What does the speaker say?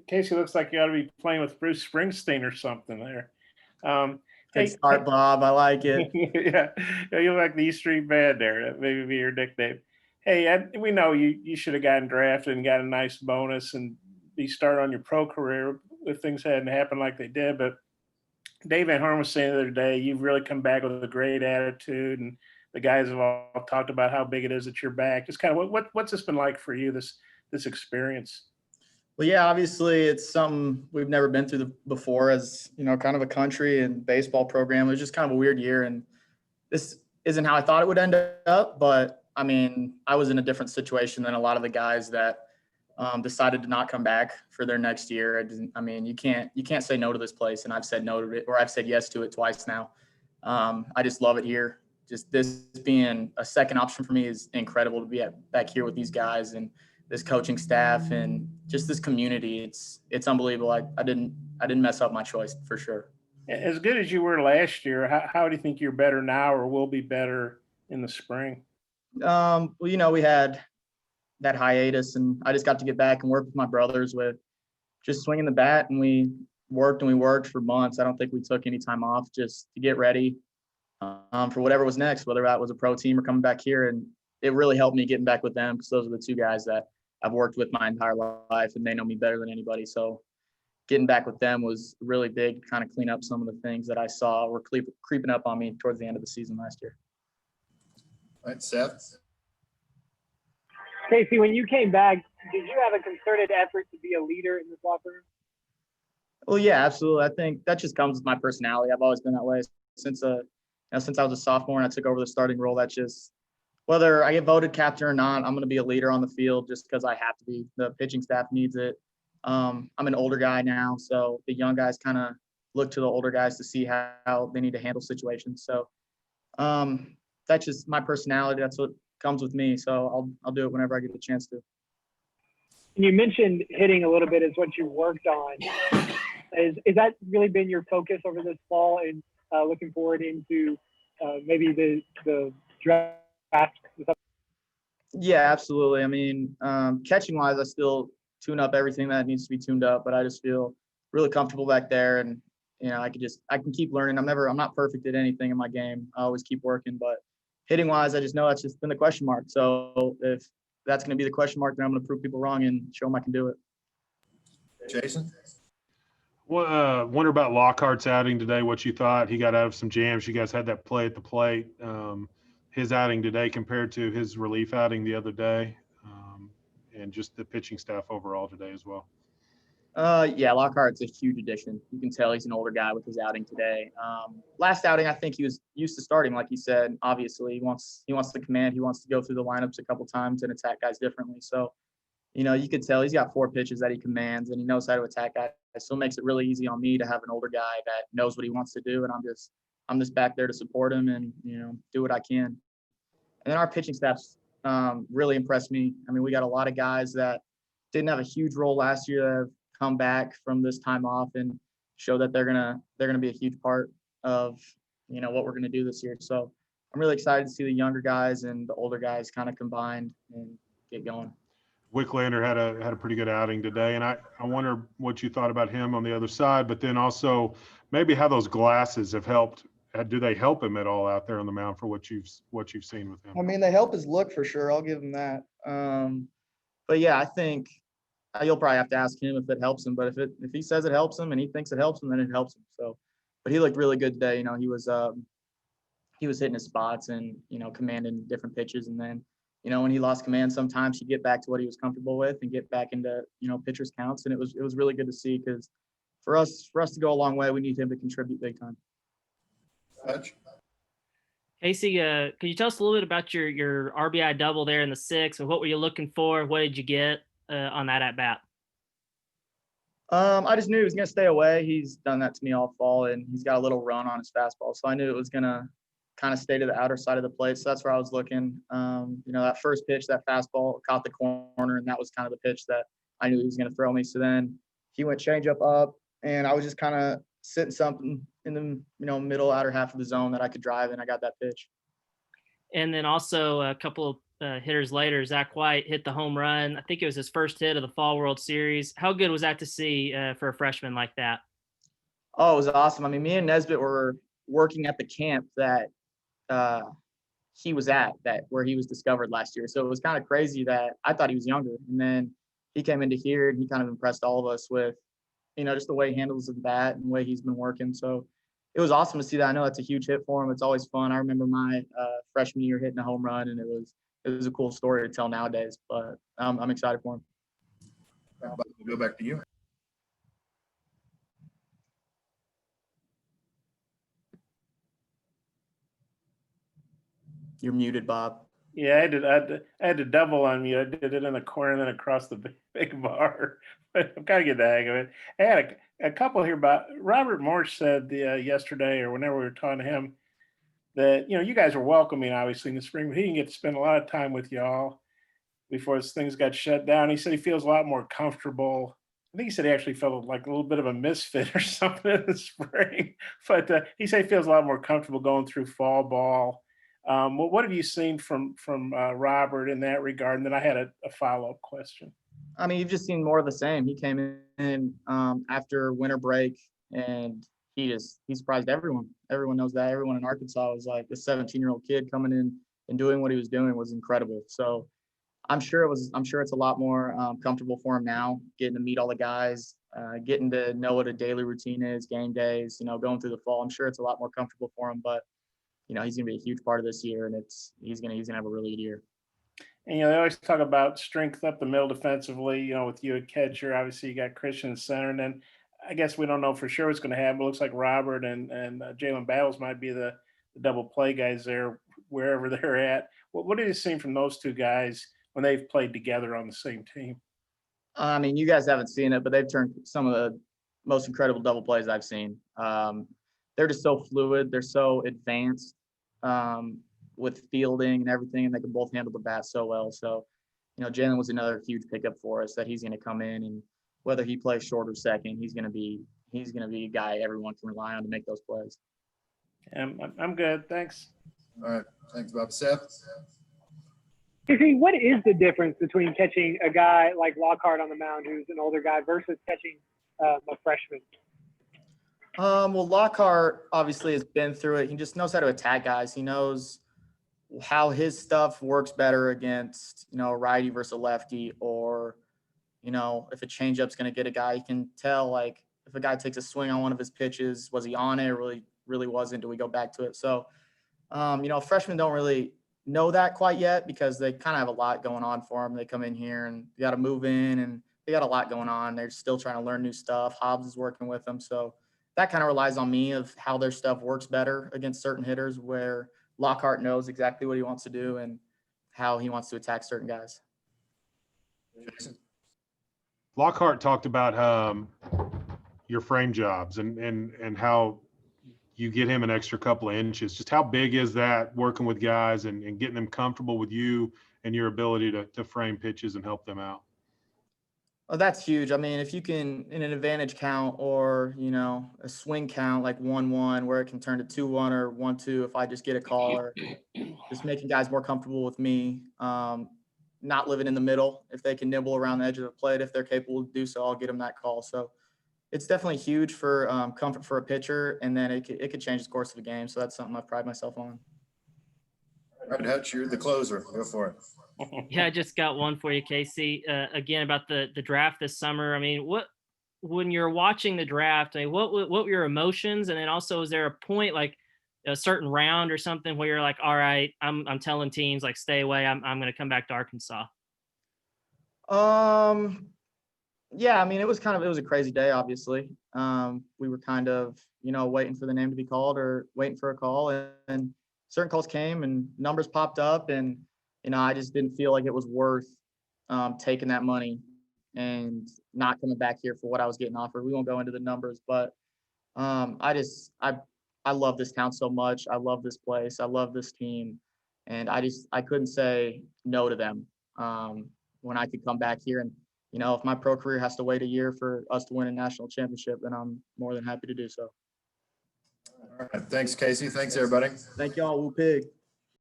Casey looks like you ought to be playing with Bruce Springsteen or something there. Um, Good hey, start, Bob. I like it. yeah, you look like the E Street Band there. That maybe be your nickname. Hey, we know you should have gotten drafted and got a nice bonus and be started on your pro career if things hadn't happened like they did. But Dave Van Horn was saying the other day, you've really come back with a great attitude, and the guys have all talked about how big it is that you're back. Just kind of what's this been like for you, this experience? Well, yeah, obviously it's something we've never been through before as, kind of a country and baseball program. It was just kind of a weird year, and this isn't how I thought it would end up. But I mean, I was in a different situation than a lot of the guys that decided to not come back for their next year. I mean, you can't say no to this place, and I've said no to it, or I've said yes to it twice now. I just love it here. Just this being a second option for me is incredible to be back here with these guys and this coaching staff and just this community. It's unbelievable. I didn't mess up my choice for sure. As good as you were last year, how do you think you're better now or will be better in the spring? Well, we had that hiatus, and I just got to get back and work with my brothers with just swinging the bat, and we worked for months. I don't think we took any time off just to get ready for whatever was next, whether that was a pro team or coming back here. And it really helped me getting back with them because those are the two guys that I've worked with my entire life, and they know me better than anybody. So getting back with them was really big to kind of clean up some of the things that I saw were creeping up on me towards the end of the season last year. All right, Seth. Casey, when you came back, did you have a concerted effort to be a leader in this locker room? Well, yeah, absolutely. I think that just comes with my personality. I've always been that way since I was a sophomore and I took over the starting role. That's just whether I get voted captain or not, I'm going to be a leader on the field just because I have to be. The pitching staff needs it. I'm an older guy now, so the young guys kind of look to the older guys to see how they need to handle situations. So that's just my personality. That's what comes with me. So I'll do it whenever I get the chance to. And you mentioned hitting a little bit is what you worked on. Is that really been your focus over this fall and looking forward into maybe the draft? Yeah, absolutely. I mean, catching wise, I still tune up everything that needs to be tuned up, but I just feel really comfortable back there, and I can keep learning. I'm not perfect at anything in my game. I always keep working, but hitting wise, I just know that's just been the question mark. So if that's going to be the question mark, then I'm going to prove people wrong and show them I can do it. Jason? Well, wonder about Lockhart's outing today, what you thought. He got out of some jams. You guys had that play at the plate. His outing today compared to his relief outing the other day, and just the pitching staff overall today as well. Yeah, Lockhart's a huge addition. You can tell he's an older guy with his outing today. Last outing, I think he was used to starting, like he said. Obviously, he wants the command. He wants to go through the lineups a couple times and attack guys differently. So, you could tell he's got 4 pitches that he commands, and he knows how to attack guys. So it makes it really easy on me to have an older guy that knows what he wants to do, and I'm just back there to support him and do what I can. And then our pitching staff's really impressed me. I mean, we got a lot of guys that didn't have a huge role last year that have come back from this time off and show that they're gonna be a huge part of what we're gonna do this year. So I'm really excited to see the younger guys and the older guys kind of combined and get going. Wicklander had a pretty good outing today, and I wonder what you thought about him on the other side, but then also maybe how those glasses have helped. Do they help him at all out there on the mound for what you've seen with him? I mean, they help his look for sure. I'll give him that. But yeah, I think you'll probably have to ask him if it helps him. But if he says it helps him and he thinks it helps him, then it helps him. So, but he looked really good today. He was hitting his spots and commanding different pitches. And then when he lost command, sometimes he'd get back to what he was comfortable with and get back into pitchers counts. And it was really good to see because for us to go a long way, we need him to contribute big time. Casey, could you tell us a little bit about your RBI double there in the 6th, and what were you looking for? What did you get on that at bat? I just knew he was going to stay away. He's done that to me all fall, and he's got a little run on his fastball, so I knew it was going to kind of stay to the outer side of the plate. So that's where I was looking. That first pitch, that fastball caught the corner, and that was kind of the pitch that I knew he was going to throw me. So then he went changeup up, and I was just kind of sitting something in the middle outer half of the zone that I could drive, and I got that pitch. And then also a couple of hitters later, Zach White hit the home run. I think it was his first hit of the Fall World Series. How good was that to see for a freshman like that? Oh, it was awesome. I mean, me and Nesbitt were working at the camp that he was at, that where he was discovered last year. So it was kind of crazy that I thought he was younger, and then he came into here and he kind of impressed all of us with, just the way he handles the bat and the way he's been working. So it was awesome to see that. I know that's a huge hit for him. It's always fun. I remember my freshman year hitting a home run, and it was a cool story to tell nowadays. But I'm excited for him. We'll go back to you. You're muted, Bob. Yeah, I had to double on you. I did it in the corner and then across the big bar. But I'm kind of getting the hang of it. I had a couple here about Robert Marsh said yesterday or whenever we were talking to him that, you guys were welcoming obviously in the spring, but he didn't get to spend a lot of time with y'all before things got shut down. He said he feels a lot more comfortable. I think he said he actually felt like a little bit of a misfit or something in the spring, but he said he feels a lot more comfortable going through fall ball. What have you seen from Robert in that regard? And then I had a follow-up question. I mean, you've just seen more of the same. He came in after winter break, and he surprised everyone. Everyone knows that. Everyone in Arkansas was like, this 17-year-old kid coming in and doing what he was doing was incredible. So I'm sure it's a lot more comfortable for him now, getting to meet all the guys, getting to know what a daily routine is, game days, going through the fall. I'm sure it's a lot more comfortable for him, but he's going to be a huge part of this year, and he's going to have a really good year. And, they always talk about strength up the middle defensively, with you at catcher. Obviously, you got Christian in center. And then I guess we don't know for sure what's going to happen. It looks like Robert and Jalen Battles might be the double play guys there, wherever they're at. What have you seen from those two guys when they've played together on the same team? I mean, you guys haven't seen it, but they've turned some of the most incredible double plays I've seen. They're just so fluid. They're so advanced with fielding and everything, and they can both handle the bat so well. So, Jalen was another huge pickup for us that he's going to come in, and whether he plays short or second, he's going to be a guy everyone can rely on to make those plays. I'm good. Thanks. All right. Thanks, Bob. Seth? Casey, what is the difference between catching a guy like Lockhart on the mound, who's an older guy, versus catching a freshman? Well, Lockhart obviously has been through it. He just knows how to attack guys. He knows how his stuff works better against, a righty versus a lefty, or, if a changeup's going to get a guy, he can tell, like, if a guy takes a swing on one of his pitches, was he on it or really wasn't? Do we go back to it? So, freshmen don't really know that quite yet because they kind of have a lot going on for them. They come in here and they got to move in, and they got a lot going on. They're still trying to learn new stuff. Hobbs is working with them. So that kind of relies on me of how their stuff works better against certain hitters, where Lockhart knows exactly what he wants to do and how he wants to attack certain guys. Jason? Lockhart talked about your frame jobs and how you get him an extra couple of inches. Just how big is that working with guys and getting them comfortable with you and your ability to frame pitches and help them out? Oh, that's huge. I mean, if you can, in an advantage count or, a swing count like 1-1 where it can turn to 2-1 or 1-2, if I just get a call, or just making guys more comfortable with me, not living in the middle. If they can nibble around the edge of the plate, if they're capable to do so, I'll get them that call. So it's definitely huge for comfort for a pitcher, and then it could change the course of the game. So that's something I pride myself on. All right, Hutch, you're the closer. Go for it. Yeah, I just got one for you, Casey. Again, about the draft this summer. I mean, when you're watching the draft, what were your emotions? And then also, is there a point, like a certain round or something, where you're like, all right, I'm telling teams, like, stay away. I'm going to come back to Arkansas. Yeah, I mean, it was a crazy day, obviously. We were kind of, waiting for the name to be called or waiting for a call, and certain calls came and numbers popped up, and, I just didn't feel like it was worth taking that money and not coming back here for what I was getting offered. We won't go into the numbers, but I love this town so much. I love this place. I love this team. And I couldn't say no to them when I could come back here. And, if my pro career has to wait a year for us to win a national championship, then I'm more than happy to do so. All right. Thanks, Casey. Thanks, everybody. Thank y'all. Woo Pig.